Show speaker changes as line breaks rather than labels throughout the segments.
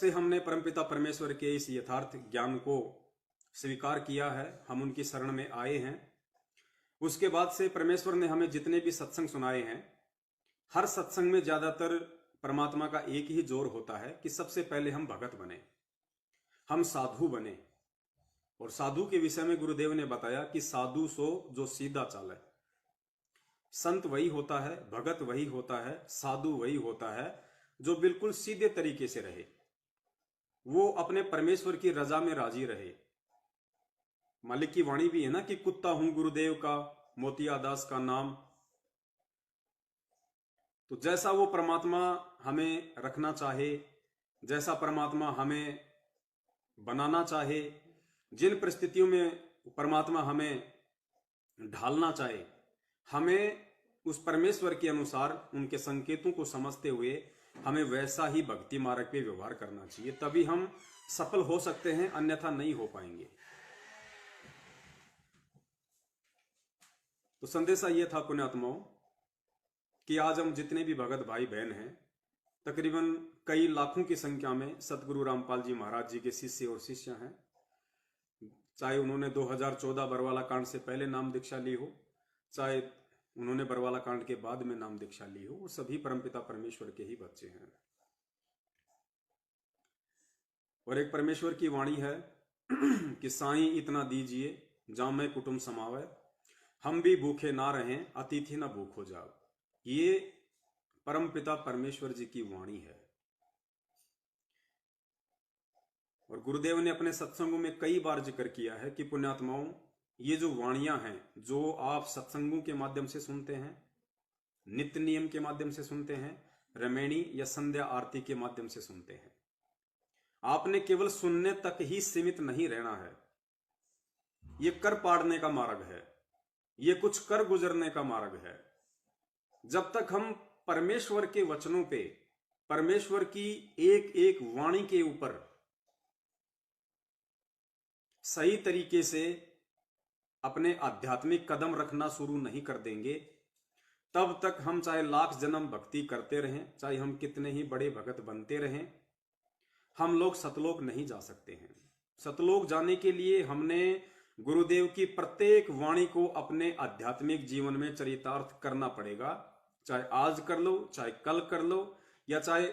से हमने परमपिता परमेश्वर के इस यथार्थ ज्ञान को स्वीकार किया है, हम उनकी शरण में आए हैं। उसके बाद से परमेश्वर ने हमें जितने भी सत्संग सुनाए हैं, हर सत्संग में ज्यादातर परमात्मा का एक ही जोर होता है कि सबसे पहले हम भगत बने, हम साधु बने। और साधु के विषय में गुरुदेव ने बताया कि साधु सो जो सीधा चाले। संत वही होता है, भगत वही होता है, साधु वही होता है जो बिल्कुल सीधे तरीके से रहे, वो अपने परमेश्वर की रजा में राजी रहे। मालिक की वाणी भी है ना कि कुत्ता हूं गुरुदेव का, मोतिया दास का नाम। तो जैसा वो परमात्मा हमें रखना चाहे, जैसा परमात्मा हमें बनाना चाहे, जिन परिस्थितियों में परमात्मा हमें ढालना चाहे, हमें उस परमेश्वर के अनुसार उनके संकेतों को समझते हुए हमें वैसा ही भक्ति मार्ग पे व्यवहार करना चाहिए, तभी हम सफल हो सकते हैं, अन्यथा नहीं हो पाएंगे। तो संदेशा यह था पुण्यात्माओं कि आज हम जितने भी भगत भाई बहन हैं, तकरीबन कई लाखों की संख्या में सतगुरु रामपाल जी महाराज जी के शिष्य और शिष्य हैं। चाहे उन्होंने 2014 बरवाला कांड से पहले नाम दीक्षा ली हो, चाहे उन्होंने बरवाला कांड के बाद में नाम दीक्षा ली हो, वो सभी परमपिता परमेश्वर के ही बच्चे हैं। और एक परमेश्वर की वाणी है कि साईं इतना दीजिए जामे कुटुंब समावे, हम भी भूखे ना रहें अतिथि ना भूख हो जाओ। ये परमपिता परमेश्वर जी की वाणी है। और गुरुदेव ने अपने सत्संगों में कई बार जिक्र किया है कि पुण्यात्माओं, ये जो वाणियां हैं जो आप सत्संगों के माध्यम से सुनते हैं, नित्य नियम के माध्यम से सुनते हैं, रमैणी या संध्या आरती के माध्यम से सुनते हैं, आपने केवल सुनने तक ही सीमित नहीं रहना है। ये कर पाड़ने का मार्ग है, ये कुछ कर गुजरने का मार्ग है। जब तक हम परमेश्वर के वचनों पे, परमेश्वर की एक एक वाणी के ऊपर सही तरीके से अपने आध्यात्मिक कदम रखना शुरू नहीं कर देंगे, तब तक हम चाहे लाख जन्म भक्ति करते रहें, चाहे हम कितने ही बड़े भगत बनते रहें, हम लोग सतलोक नहीं जा सकते हैं। सतलोक जाने के लिए हमने गुरुदेव की प्रत्येक वाणी को अपने आध्यात्मिक जीवन में चरितार्थ करना पड़ेगा। चाहे आज कर लो, चाहे कल कर लो, या चाहे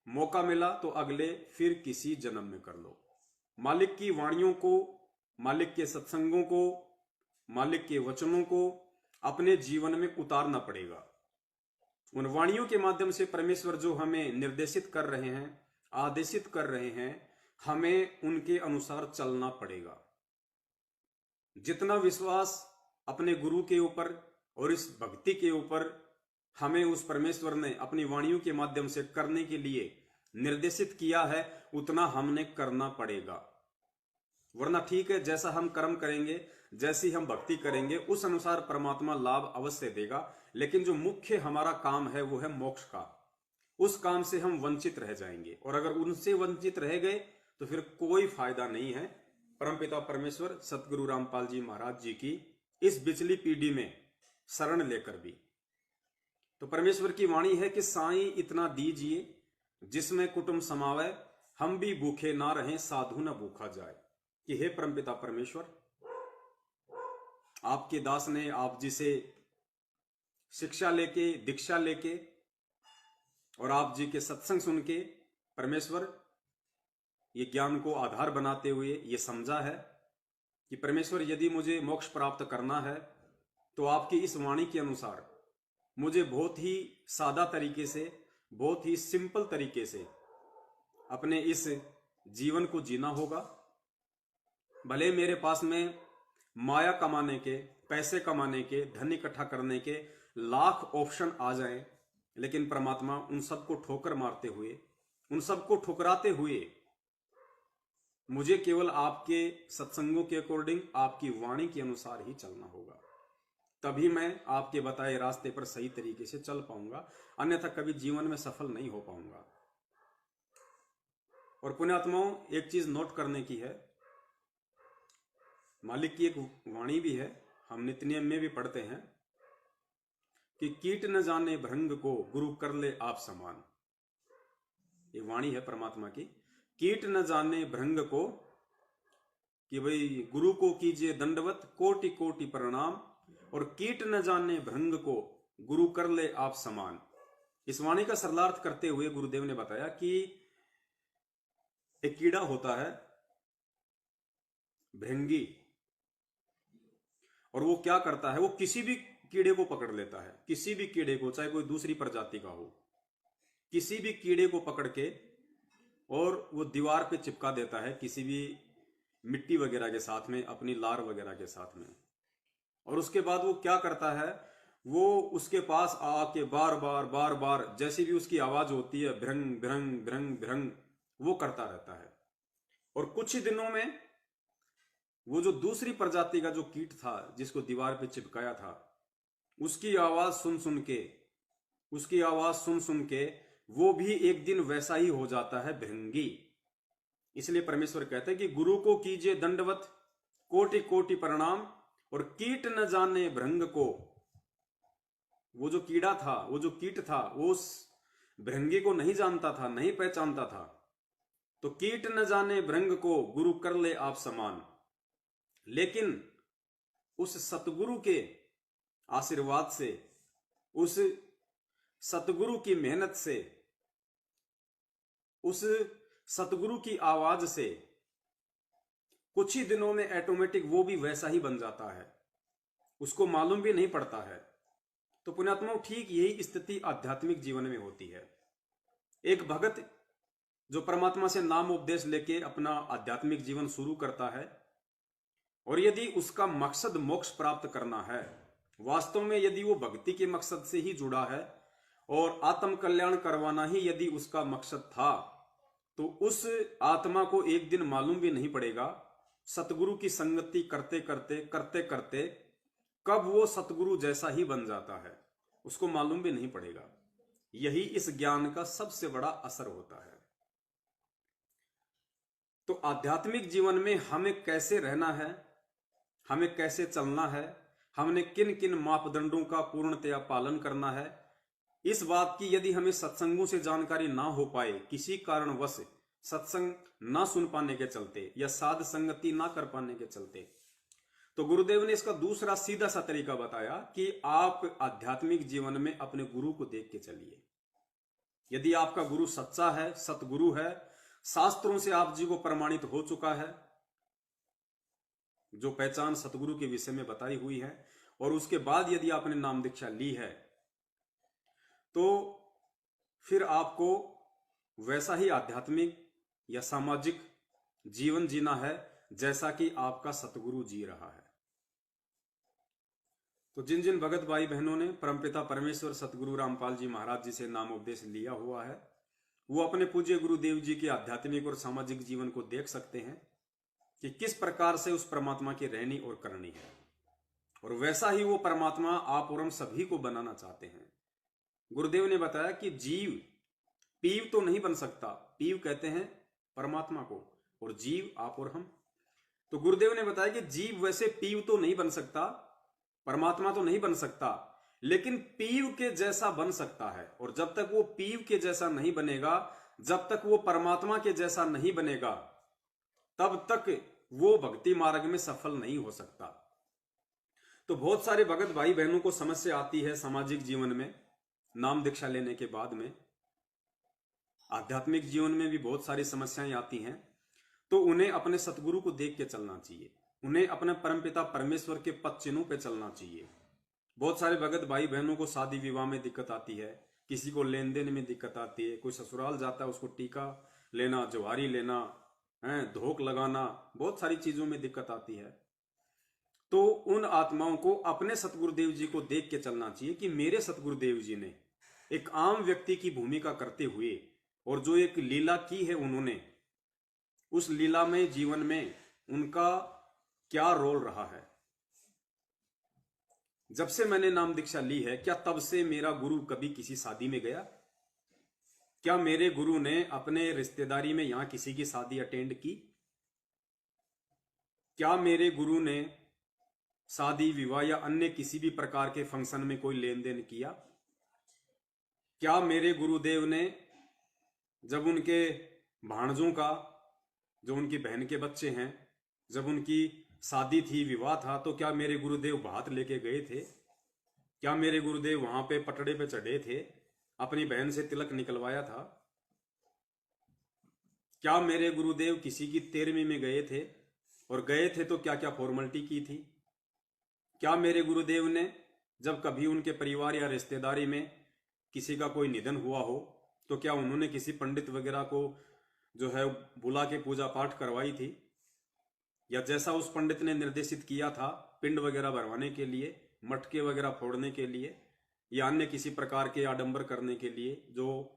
मौका मिला तो अगले फिर किसी जन्म में कर लो। मालिक की वाणियों को, मालिक के सत्संगों को, मालिक के वचनों को अपने जीवन में उतारना पड़ेगा। उन वाणियों के माध्यम से परमेश्वर जो हमें निर्देशित कर रहे हैं, आदेशित कर रहे हैं, हमें उनके अनुसार चलना पड़ेगा। जितना विश्वास अपने गुरु के ऊपर और इस भक्ति के ऊपर हमें उस परमेश्वर ने अपनी वाणियों के माध्यम से करने के लिए निर्देशित किया है, उतना हमने करना पड़ेगा। वरना ठीक है, जैसा हम कर्म करेंगे, जैसी हम भक्ति करेंगे, उस अनुसार परमात्मा लाभ अवश्य देगा, लेकिन जो मुख्य हमारा काम है वो है मोक्ष का। उस काम से हम वंचित रह जाएंगे, और अगर उनसे वंचित रह गए तो फिर कोई फायदा नहीं है। परमपिता परमेश्वर सतगुरु रामपाल जी महाराज जी की इस बिचली पीढ़ी में शरण लेकर भी, तो परमेश्वर की वाणी है कि साईं इतना दीजिए जिसमें कुटुंब समावे, हम भी भूखे ना रहें साधु ना भूखा जाए। कि हे परमपिता परमेश्वर, आपके दास ने आप जी से शिक्षा लेके, दीक्षा लेके और आप जी के सत्संग सुन के परमेश्वर ये ज्ञान को आधार बनाते हुए ये समझा है कि परमेश्वर यदि मुझे मोक्ष प्राप्त करना है तो आपकी इस वाणी के अनुसार मुझे बहुत ही सादा तरीके से, बहुत ही सिंपल तरीके से अपने इस जीवन को जीना होगा। भले मेरे पास में माया कमाने के, पैसे कमाने के, धन इकट्ठा करने के लाख ऑप्शन आ जाएं, लेकिन परमात्मा उन सबको ठोकर मारते हुए, उन सबको ठुकराते हुए मुझे केवल आपके सत्संगों के अकॉर्डिंग, आपकी वाणी के अनुसार ही चलना होगा। तभी मैं आपके बताए रास्ते पर सही तरीके से चल पाऊंगा, अन्यथा कभी जीवन में सफल नहीं हो पाऊंगा। और पुण्यात्माओं, एक चीज नोट करने की है, मालिक की एक वाणी भी है, हम नित्य नियम में भी पढ़ते हैं कि कीट न जाने भृंग को गुरु कर ले आप समान। ये वाणी है परमात्मा की कीट न जाने भृंग को, कि भाई गुरु को कीजिए दंडवत कोटि कोटि प्रणाम, और कीट न जाने भृंग को गुरु कर ले आप समान। इस वाणी का सरलार्थ करते हुए गुरुदेव ने बताया कि एक कीड़ा होता है भृंगी, और वो क्या करता है, वो किसी भी कीड़े को पकड़ लेता है, किसी भी कीड़े को, चाहे कोई दूसरी प्रजाति का हो, किसी भी कीड़े को पकड़ के और वो दीवार पे चिपका देता है, किसी भी मिट्टी वगैरह के साथ में, अपनी लार वगैरह के साथ में। और उसके बाद वो क्या करता है, वो उसके पास आके बार बार जैसी भी उसकी आवाज होती है, भ्रंग भ्रंग भ्रंग भ्रंग, वो करता रहता है। और कुछ ही दिनों में वो जो दूसरी प्रजाति का जो कीट था जिसको दीवार पे चिपकाया था, उसकी आवाज सुन सुन के वो भी एक दिन वैसा ही हो जाता है, भृंगी। इसलिए परमेश्वर कहते हैं कि गुरु को कीजिए दंडवत कोटि कोटि प्रणाम, और कीट न जाने भृंग को, वो जो कीड़ा था, वो जो कीट था, वो उस भृंगी को नहीं जानता था, नहीं पहचानता था। तो कीट न जाने भृंग को गुरु कर ले आप समान। लेकिन उस सतगुरु के आशीर्वाद से, उस सतगुरु की मेहनत से, उस सतगुरु की आवाज से कुछ ही दिनों में ऑटोमेटिक वो भी वैसा ही बन जाता है, उसको मालूम भी नहीं पड़ता है। तो पुण्यात्माओं, ठीक यही स्थिति आध्यात्मिक जीवन में होती है। एक भगत जो परमात्मा से नाम उपदेश लेके अपना आध्यात्मिक जीवन शुरू करता है, और यदि उसका मकसद मोक्ष प्राप्त करना है, वास्तव में यदि वो भक्ति के मकसद से ही जुड़ा है और आत्म कल्याण करवाना ही यदि उसका मकसद था, तो उस आत्मा को एक दिन मालूम भी नहीं पड़ेगा, सतगुरु की संगति करते करते कब वो सतगुरु जैसा ही बन जाता है, उसको मालूम भी नहीं पड़ेगा। यही इस ज्ञान का सबसे बड़ा असर होता है। तो आध्यात्मिक जीवन में हमें कैसे रहना है, हमें कैसे चलना है, हमने किन किन मापदंडों का पूर्णतया पालन करना है, इस बात की यदि हमें सत्संगों से जानकारी ना हो पाए, किसी कारणवश सत्संग ना सुन पाने के चलते या साध संगति ना कर पाने के चलते, तो गुरुदेव ने इसका दूसरा सीधा सा तरीका बताया कि आप आध्यात्मिक जीवन में अपने गुरु को देख के चलिए। यदि आपका गुरु सच्चा है, सतगुरु है, शास्त्रों से आप जी को प्रमाणित हो चुका है, जो पहचान सतगुरु के विषय में बताई हुई है, और उसके बाद यदि आपने नाम दीक्षा ली है, तो फिर आपको वैसा ही आध्यात्मिक या सामाजिक जीवन जीना है जैसा कि आपका सतगुरु जी रहा है। तो जिन जिन भगत भाई बहनों ने परमपिता परमेश्वर सतगुरु रामपाल जी महाराज जी से नाम उपदेश लिया हुआ है, वो अपने पूज्य गुरुदेव जी के आध्यात्मिक और सामाजिक जीवन को देख सकते हैं कि किस प्रकार से उस परमात्मा की रहनी और करनी है, और वैसा ही वो परमात्मा आप और हम सभी को बनाना चाहते हैं। गुरुदेव ने बताया कि जीव पीव तो नहीं बन सकता, पीव कहते हैं परमात्मा को, और जीव आप और हम। तो गुरुदेव ने बताया कि जीव वैसे पीव तो नहीं बन सकता, परमात्मा तो नहीं बन सकता, लेकिन पीव के जैसा बन सकता है। और जब तक वो पीव के जैसा नहीं बनेगा, जब तक वो परमात्मा के जैसा नहीं बनेगा, तब तक वो भक्ति मार्ग में सफल नहीं हो सकता। तो बहुत सारे भगत भाई बहनों को समस्या आती है सामाजिक जीवन में, नाम दीक्षा लेने के बाद में, आध्यात्मिक जीवन में भी बहुत सारी समस्याएं आती हैं। तो उन्हें अपने सतगुरु को देख के चलना चाहिए, उन्हें अपने परमपिता परमेश्वर के पद चिन्हों पे चलना चाहिए। बहुत सारे भगत भाई बहनों को शादी विवाह में दिक्कत आती है, किसी को लेन देन में दिक्कत आती है, कोई ससुराल जाता है उसको टीका लेना, जवारी लेना है, धोख लगाना, बहुत सारी चीजों में दिक्कत आती है। तो उन आत्माओं को अपने सतगुरुदेव जी को देख के चलना चाहिए कि मेरे सतगुरुदेव जी ने एक आम व्यक्ति की भूमिका करते हुए और जो एक लीला की है उन्होंने, उस लीला में जीवन में उनका क्या रोल रहा है। जब से मैंने नाम दीक्षा ली है, क्या तब से मेरा गुरु कभी किसी शादी में गया? क्या मेरे गुरु ने अपने रिश्तेदारी में यहां किसी की शादी अटेंड की? क्या मेरे गुरु ने शादी विवाह या अन्य किसी भी प्रकार के फंक्शन में कोई लेन देन किया? क्या मेरे गुरुदेव ने जब उनके भाणजों का, जो उनकी बहन के बच्चे हैं, जब उनकी शादी थी, विवाह था, तो क्या मेरे गुरुदेव भात लेके गए थे? क्या मेरे गुरुदेव वहां पे पटड़े पे चढ़े थे, अपनी बहन से तिलक निकलवाया था? क्या मेरे गुरुदेव किसी की 13वीं में गए थे, और गए थे तो क्या क्या फॉर्मेलिटी की थी? क्या मेरे गुरुदेव ने जब कभी उनके परिवार या रिश्तेदारी में किसी का कोई निधन हुआ हो, तो क्या उन्होंने किसी पंडित वगैरह को जो है बुला के पूजा पाठ करवाई थी? या जैसा उस पंडित ने निर्देशित किया था पिंड वगैरह भरवाने के लिए, मटके वगैरह फोड़ने के लिए, या अन्य किसी प्रकार के आडंबर करने के लिए, जो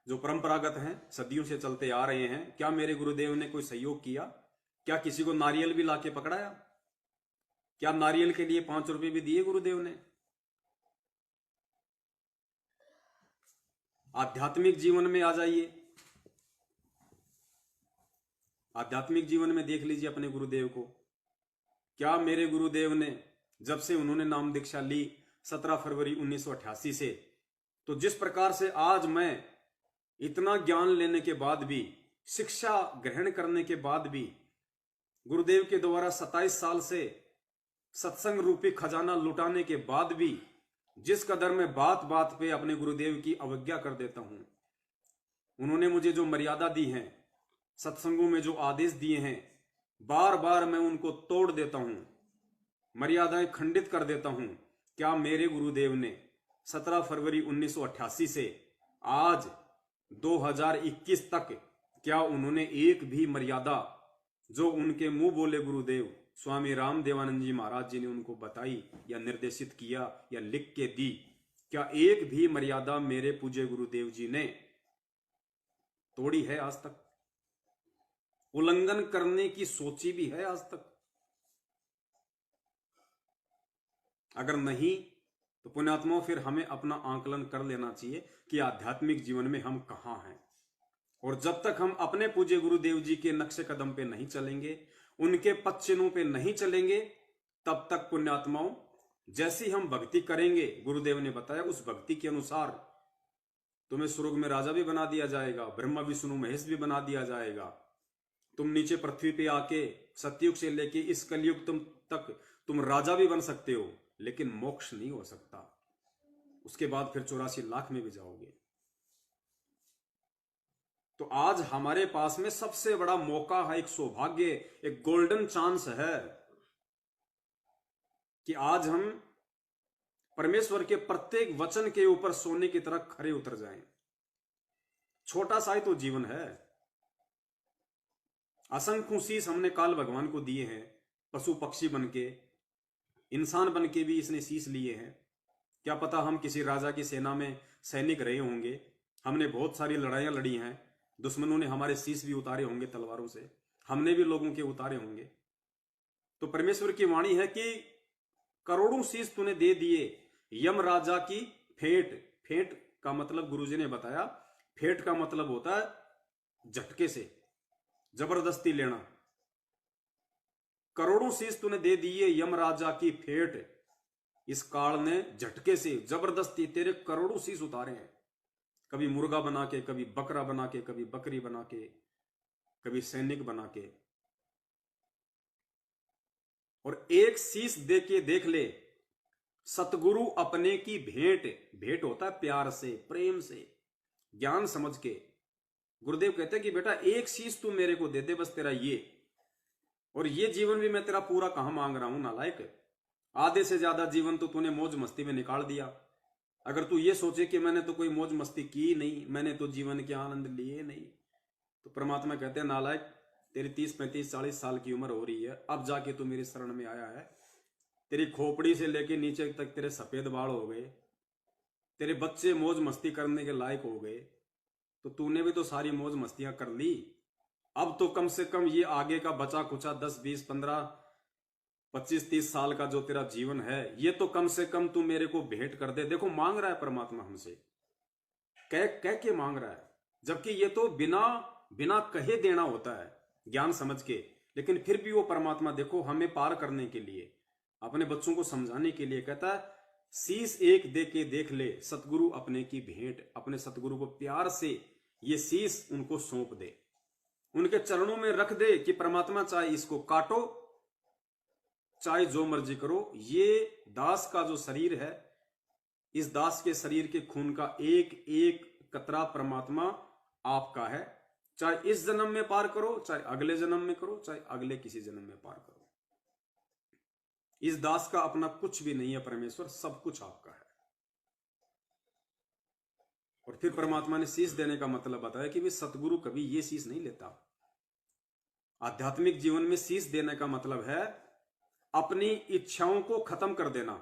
जो परंपरागत हैं, सदियों से चलते आ रहे हैं, क्या मेरे गुरुदेव ने कोई सहयोग किया? क्या किसी को नारियल भी लाके पकड़ाया? क्या नारियल के लिए 5 रुपए भी दिए गुरुदेव ने? आध्यात्मिक जीवन में आ जाइए, आध्यात्मिक जीवन में देख लीजिए अपने गुरुदेव को। क्या मेरे गुरुदेव ने जब से उन्होंने नाम दीक्षा ली 17 फरवरी 1988 से, तो जिस प्रकार से आज मैं इतना ज्ञान लेने के बाद भी, शिक्षा ग्रहण करने के बाद भी, गुरुदेव के द्वारा 27 साल से सत्संग रूपी खजाना लुटाने के बाद भी, जिस कदर मैं बात बात पे अपने गुरुदेव की अवज्ञा कर देता हूं, उन्होंने मुझे जो मर्यादा दी है, सत्संगों में जो आदेश दिए हैं, बार बार मैं उनको तोड़ देता हूं, मर्यादाएं खंडित कर देता हूं। क्या मेरे गुरुदेव ने 17 फरवरी 1988 से आज 2021 तक, क्या उन्होंने एक भी मर्यादा जो उनके मुंह बोले गुरुदेव स्वामी राम देवानंद जी महाराज जी ने उनको बताई या निर्देशित किया या लिख के दी, क्या एक भी मर्यादा मेरे पूज्य गुरुदेव जी ने तोड़ी है आज तक? उल्लंघन करने की सोची भी है आज तक? अगर नहीं तो पुण्यात्माओं, फिर हमें अपना आंकलन कर लेना चाहिए कि आध्यात्मिक जीवन में हम कहां हैं। और जब तक हम अपने पूज्य गुरुदेव जी के नक्शे कदम पे नहीं चलेंगे, उनके पद चिन्हों पे नहीं चलेंगे, तब तक पुण्यात्माओं, जैसी हम भक्ति करेंगे, गुरुदेव ने बताया उस भक्ति के अनुसार तुम्हें स्वर्ग में राजा भी बना दिया जाएगा, ब्रह्मा विष्णु महेश भी बना दिया जाएगा। तुम नीचे पृथ्वी पे आके सतयुग से लेके इस कलयुग तक तुम राजा भी बन सकते हो, लेकिन मोक्ष नहीं हो सकता। उसके बाद फिर 84 लाख में भी जाओगे। तो आज हमारे पास में सबसे बड़ा मौका है, एक सौभाग्य, एक गोल्डन चांस है कि आज हम परमेश्वर के प्रत्येक वचन के ऊपर सोने की तरह खरे उतर जाएं। छोटा सा ही तो जीवन है। असंख्य शीश हमने काल भगवान को दिए हैं, पशु पक्षी बनके, इंसान बनके भी इसने शीश लिए हैं। क्या पता हम किसी राजा की सेना में सैनिक रहे होंगे, हमने बहुत सारी लड़ाइयां लड़ी हैं, दुश्मनों ने हमारे शीश भी उतारे होंगे तलवारों से, हमने भी लोगों के उतारे होंगे। तो परमेश्वर की वाणी है कि करोड़ों शीश तूने दे दिए, यम राजा की फेंट। फेंट का मतलब गुरुजी ने बताया, फेंट का मतलब होता है झटके से, जबरदस्ती लेना। करोड़ों शीश तूने दे दिए यम राजा की फेंट, इस काल ने झटके से जबरदस्ती तेरे करोड़ों शीश उतारे हैं। कभी मुर्गा बना के, कभी बकरा बना के, कभी बकरी बना के, कभी सैनिक बना के। और एक शीश दे के देख ले, सतगुरु अपने की भेंट। भेंट होता है प्यार से, प्रेम से, ज्ञान समझ के। गुरुदेव कहते हैं कि बेटा एक शीश तू मेरे को दे दे, बस तेरा ये, और ये जीवन भी मैं तेरा पूरा कहां मांग रहा हूं नालायक। आधे से ज्यादा जीवन तो तूने मौज मस्ती में निकाल दिया। अगर तू ये सोचे कि मैंने तो कोई मौज मस्ती की नहीं, मैंने तो जीवन के आनंद लिए नहीं, तो परमात्मा कहते हैं नालायक, तेरी 30, 35, 40 साल की उम्र हो रही है, अब जाके तू मेरी शरण में आया है। तेरी खोपड़ी से लेके नीचे तक तेरे सफेद बाल हो गए, तेरे बच्चे मौज मस्ती करने के लायक हो गए, तो तूने भी तो सारी मौज मस्तियां कर ली। अब तो कम से कम ये आगे का बचा कुचा 10, 20, 15, 25, 30 साल का जो तेरा जीवन है, ये तो कम से कम तू मेरे को भेंट कर दे। देखो मांग रहा है परमात्मा हमसे, कह कह के मांग रहा है, जबकि ये तो बिना बिना कहे देना होता है, ज्ञान समझ के। लेकिन फिर भी वो परमात्मा देखो हमें पार करने के लिए, अपने बच्चों को समझाने के लिए कहता है, शीश एक दे के देख ले, सतगुरु अपने की भेंट। अपने सतगुरु को प्यार से ये शीश उनको सौंप दे। उनके चरणों में रख दे कि परमात्मा चाहे इसको काटो, चाहे जो मर्जी करो, ये दास का जो शरीर है, इस दास के शरीर के खून का एक एक कतरा परमात्मा आपका है। चाहे इस जन्म में पार करो, चाहे अगले जन्म में करो, चाहे अगले किसी जन्म में पार करो। इस दास का अपना कुछ भी नहीं है परमेश्वर, सब कुछ आपका है। और फिर परमात्मा ने शीश देने का मतलब बताया कि वे सतगुरु कभी ये शीश नहीं लेता। आध्यात्मिक जीवन में शीश देने का मतलब है अपनी इच्छाओं को खत्म कर देना,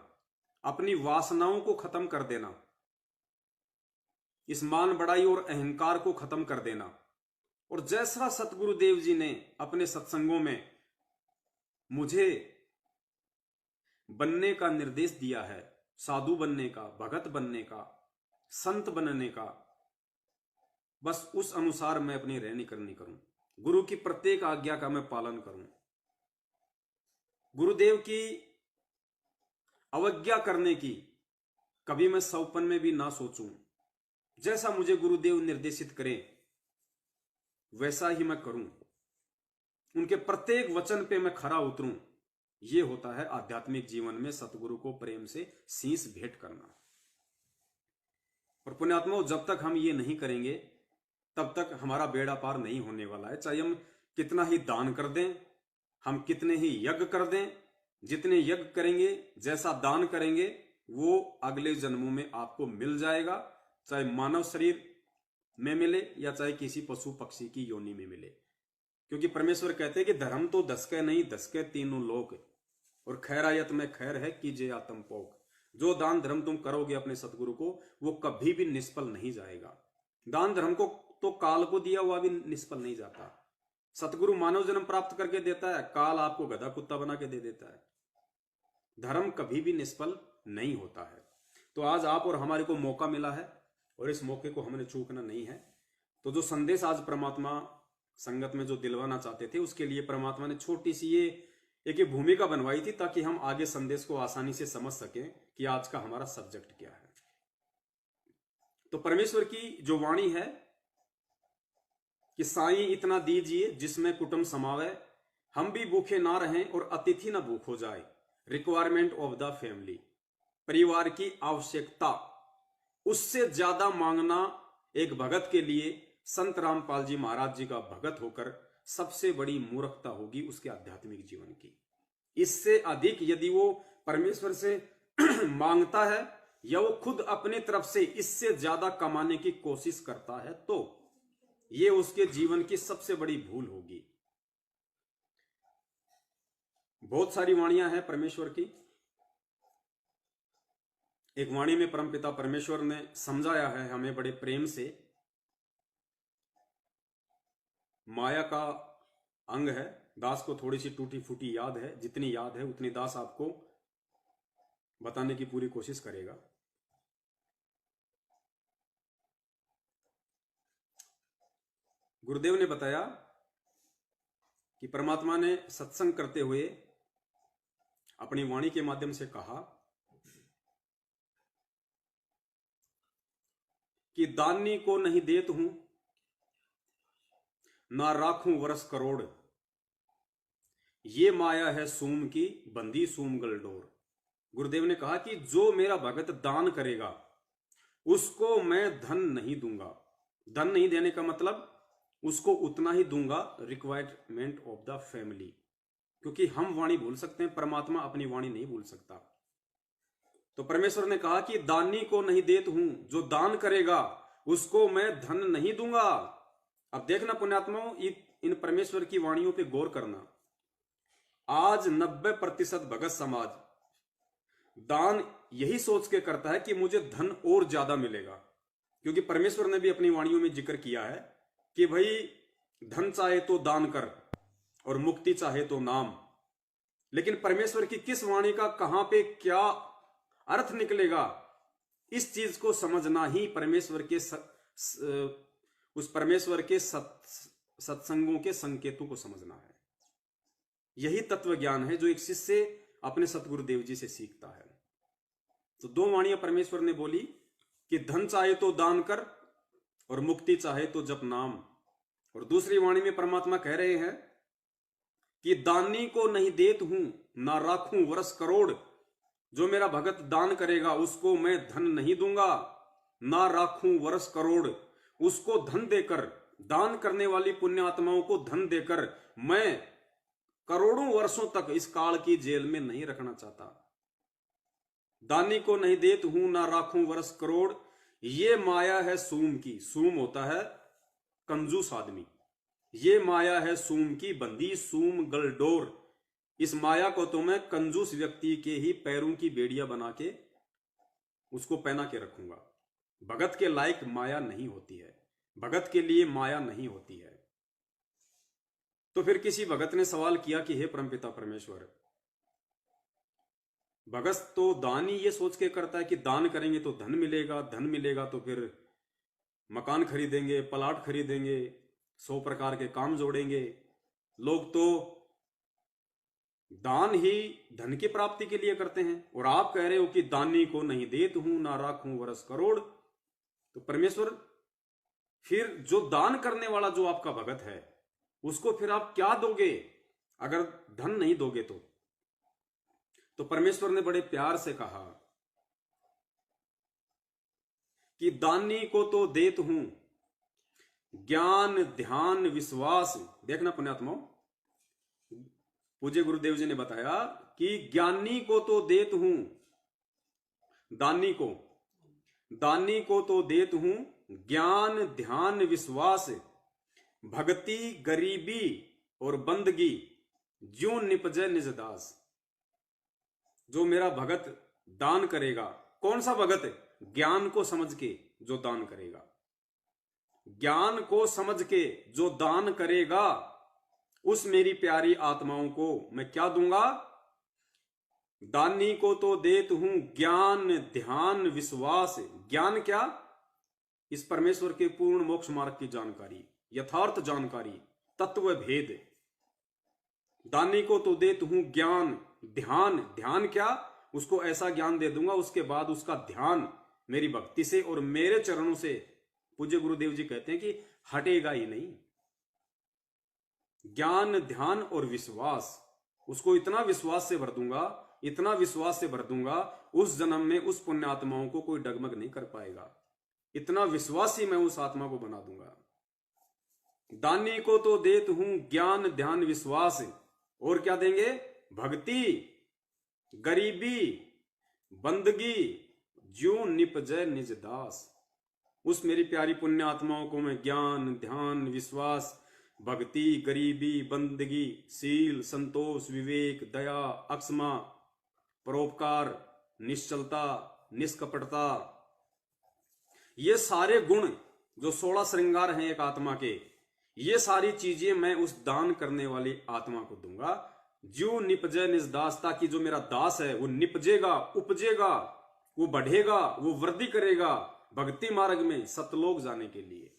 अपनी वासनाओं को खत्म कर देना, इस मान बड़ाई और अहंकार को खत्म कर देना। और जैसा सतगुरुदेव जी ने अपने सत्संगों में मुझे बनने का निर्देश दिया है, साधु बनने का, भगत बनने का, संत बनने का, बस उस अनुसार मैं अपनी रहनी करनी करूं, गुरु की प्रत्येक आज्ञा का मैं पालन करूं, गुरुदेव की अवज्ञा करने की कभी मैं सौपन में भी ना सोचूं। जैसा मुझे गुरुदेव निर्देशित करें वैसा ही मैं करूं, उनके प्रत्येक वचन पे मैं खरा उतरूं। यह होता है आध्यात्मिक जीवन में सतगुरु को प्रेम से शीश भेंट करना। और पुण्यात्माओं, जब तक हम ये नहीं करेंगे तब तक हमारा बेड़ा पार नहीं होने वाला है। चाहे हम कितना ही दान कर दें, हम कितने ही यज्ञ कर दें, जितने यज्ञ करेंगे, जैसा दान करेंगे, वो अगले जन्मों में आपको मिल जाएगा, चाहे मानव शरीर में मिले या चाहे किसी पशु पक्षी की योनि में मिले। क्योंकि परमेश्वर कहते हैं कि धर्म तो दसके नहीं, दसके तीनों लोक, और खैरायत में खैर है कीजिए आत्म पोक। जो दान धर्म तुम करोगे अपने सतगुरु को, वो कभी भी निष्फल नहीं जाएगा। दान धर्म को तो काल को दिया हुआ भी निष्फल नहीं जाता। सतगुरु मानव जन्म प्राप्त करके देता है, काल आपको गधा कुत्ता बना के दे देता है। धर्म कभी भी निष्फल नहीं होता है। तो आज आप और हमारे को मौका मिला है और इस मौके को हमने चूकना नहीं है। तो जो संदेश आज परमात्मा संगत में जो दिलवाना चाहते थे, उसके लिए परमात्मा ने छोटी सी ये एक भूमिका बनवाई थी, ताकि हम आगे संदेश को आसानी से समझ सकें कि आज का हमारा सब्जेक्ट क्या है। तो परमेश्वर की जो वाणी है कि साईं इतना दीजिए जिसमें कुटुंब समावे, हम भी भूखे ना रहें और अतिथि ना भूख हो जाए। रिक्वायरमेंट ऑफ द फैमिली, परिवार की आवश्यकता, उससे ज्यादा मांगना एक भगत के लिए संत रामपाल जी महाराज जी का भगत होकर सबसे बड़ी मूर्खता होगी उसके आध्यात्मिक जीवन की। इससे अधिक यदि वो परमेश्वर से मांगता है या वो खुद अपनी तरफ से इससे ज्यादा कमाने की कोशिश करता है, तो ये उसके जीवन की सबसे बड़ी भूल होगी। बहुत सारी वाणियां हैं परमेश्वर की। एक वाणी में परमपिता परमेश्वर ने समझाया है हमें बड़े प्रेम से। माया का अंग है, दास को थोड़ी सी टूटी फूटी याद है, जितनी याद है उतनी दास आपको बताने की पूरी कोशिश करेगा। गुरुदेव ने बताया कि परमात्मा ने सत्संग करते हुए अपनी वाणी के माध्यम से कहा कि दानी को नहीं देत हूं, ना राखूं वर्ष करोड़, ये माया है सूम की बंदी सूम गलडोर। गुरुदेव ने कहा कि जो मेरा भगत दान करेगा उसको मैं धन नहीं दूंगा। धन नहीं देने का मतलब उसको उतना ही दूंगा रिक्वायरमेंट ऑफ द फैमिली। क्योंकि हम वाणी भूल सकते हैं, परमात्मा अपनी वाणी नहीं भूल सकता। तो परमेश्वर ने कहा कि दानी को नहीं देत हूं, जो दान करेगा उसको मैं धन नहीं दूंगा। अब देखना पुण्यात्माओं, इन परमेश्वर की वाणियों पे गौर करना। आज 90% भगत समाज दान यही सोच के करता है कि मुझे धन और ज्यादा मिलेगा। क्योंकि परमेश्वर ने भी अपनी वाणियों में जिक्र किया है कि भाई धन चाहे तो दान कर और मुक्ति चाहे तो नाम। लेकिन परमेश्वर की किस वाणी का कहां पे क्या अर्थ निकलेगा, इस चीज को समझना ही परमेश्वर के उस परमेश्वर के सत्संगों के संकेतों को समझना है। यही तत्व ज्ञान है जो एक शिष्य अपने सतगुरुदेव जी से सीखता है। तो दो वाणियां परमेश्वर ने बोली कि धन चाहे तो दान कर और मुक्ति चाहे तो जप नाम। और दूसरी वाणी में परमात्मा कह रहे हैं कि दानी को नहीं देत हूं ना राखूं वर्ष करोड़। जो मेरा भगत दान करेगा उसको मैं धन नहीं दूंगा, ना राखूं वर्ष करोड़। उसको धन देकर, दान करने वाली पुण्य आत्माओं को धन देकर मैं करोड़ों वर्षों तक इस काल की जेल में नहीं रखना चाहता। दानी को नहीं देत हूं ना राखूं वर्ष करोड़। ये माया है सूम की। सूम होता है कंजूस आदमी। ये माया है सूम की बंदी, सूम गलडोर। इस माया को तो मैं कंजूस व्यक्ति के ही पैरों की बेड़ियां बना के उसको पहना के रखूंगा। भगत के लायक माया नहीं होती है, भगत के लिए माया नहीं होती है। तो फिर किसी भगत ने सवाल किया कि हे परमपिता परमेश्वर, भगत तो दान ही ये सोच के करता है कि दान करेंगे तो धन मिलेगा, धन मिलेगा तो फिर मकान खरीदेंगे, प्लाट खरीदेंगे, 100 प्रकार के काम जोड़ेंगे। लोग तो दान ही धन की प्राप्ति के लिए करते हैं, और आप कह रहे हो कि दानी को नहीं देत हूं ना राखूं वर्ष करोड़। तो परमेश्वर, फिर जो दान करने वाला जो आपका भगत है उसको फिर आप क्या दोगे अगर धन नहीं दोगे तो परमेश्वर ने बड़े प्यार से कहा कि दानी को तो देत हूं ज्ञान ध्यान विश्वास। देखना पुण्यात्माओं, पूज्य गुरुदेव जी ने बताया कि ज्ञानी को तो देत हूं, दानी को तो देत हूं ज्ञान ध्यान विश्वास, भक्ति गरीबी और बंदगी, ज्यों निपजे निज दास। जो मेरा भगत दान करेगा, कौन सा भगत? ज्ञान को समझ के जो दान करेगा, ज्ञान को समझ के जो दान करेगा, उस मेरी प्यारी आत्माओं को मैं क्या दूंगा? दानी को तो देत हूं ज्ञान ध्यान विश्वास। ज्ञान क्या? इस परमेश्वर के पूर्ण मोक्ष मार्ग की जानकारी, यथार्थ जानकारी, तत्व भेद। दानी को तो देत हूं ज्ञान ध्यान। ध्यान क्या? उसको ऐसा ज्ञान दे दूंगा उसके बाद उसका ध्यान मेरी भक्ति से और मेरे चरणों से, पूज्य गुरुदेव जी कहते हैं कि हटेगा ही नहीं। ज्ञान ध्यान और विश्वास, उसको इतना विश्वास से भर दूंगा, इतना विश्वास से भर दूंगा, उस जन्म में उस पुण्य आत्माओं को कोई डगमग नहीं कर पाएगा। इतना विश्वासी मैं उस आत्मा को बना दूंगा। दानी को तो देत हूं ज्ञान ध्यान विश्वास, और क्या देंगे? भक्ति गरीबी बंदगी, ज्यों निपजे निज दास। उस मेरी प्यारी पुण्य आत्माओं को मैं ज्ञान ध्यान विश्वास भक्ति गरीबी बंदगी शील संतोष विवेक दया अक्षमा परोपकार निश्चलता निष्कपटता, ये सारे गुण जो 16 श्रृंगार हैं एक आत्मा के, ये सारी चीजें मैं उस दान करने वाली आत्मा को दूंगा। ज्यों निपजे निज दास, ताकि जो मेरा दास है वो निपजेगा, उपजेगा, वो बढ़ेगा, वो वृद्धि करेगा भक्ति मार्ग में सतलोक जाने के लिए।